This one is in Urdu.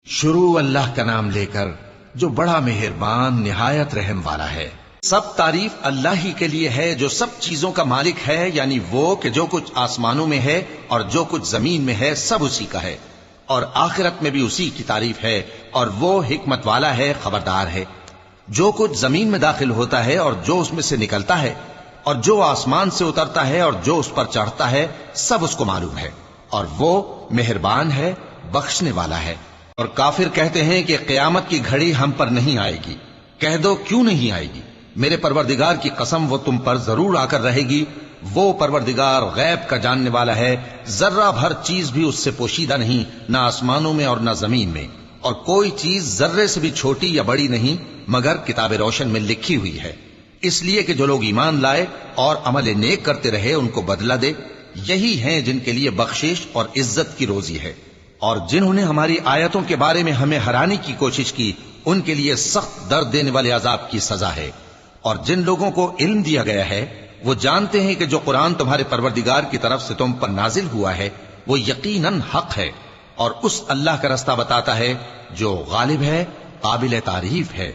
شروع اللہ کا نام لے کر جو بڑا مہربان نہایت رحم والا ہے۔ سب تعریف اللہ ہی کے لیے ہے جو سب چیزوں کا مالک ہے، یعنی وہ کہ جو کچھ آسمانوں میں ہے اور جو کچھ زمین میں ہے سب اسی کا ہے، اور آخرت میں بھی اسی کی تعریف ہے، اور وہ حکمت والا ہے، خبردار ہے۔ جو کچھ زمین میں داخل ہوتا ہے اور جو اس میں سے نکلتا ہے اور جو آسمان سے اترتا ہے اور جو اس پر چڑھتا ہے سب اس کو معلوم ہے، اور وہ مہربان ہے، بخشنے والا ہے۔ اور کافر کہتے ہیں کہ قیامت کی گھڑی ہم پر نہیں آئے گی۔ کہہ دو کیوں نہیں آئے گی؟ میرے پروردگار کی قسم وہ تم پر ضرور آ کر رہے گی۔ وہ پروردگار غیب کا جاننے والا ہے، ذرہ بھر چیز بھی اس سے پوشیدہ نہیں، نہ آسمانوں میں اور نہ زمین میں، اور کوئی چیز ذرے سے بھی چھوٹی یا بڑی نہیں مگر کتاب روشن میں لکھی ہوئی ہے، اس لیے کہ جو لوگ ایمان لائے اور عمل نیک کرتے رہے ان کو بدلہ دے۔ یہی ہیں جن کے لیے بخشش اور عزت کی روزی ہے، اور جنہوں نے ہماری آیتوں کے بارے میں ہمیں ہرانے کی کوشش کی ان کے لیے سخت درد دینے والے عذاب کی سزا ہے۔ اور جن لوگوں کو علم دیا گیا ہے وہ جانتے ہیں کہ جو قرآن تمہارے پروردگار کی طرف سے تم پر نازل ہوا ہے وہ یقیناً حق ہے، اور اس اللہ کا رستہ بتاتا ہے جو غالب ہے، قابل تعریف ہے۔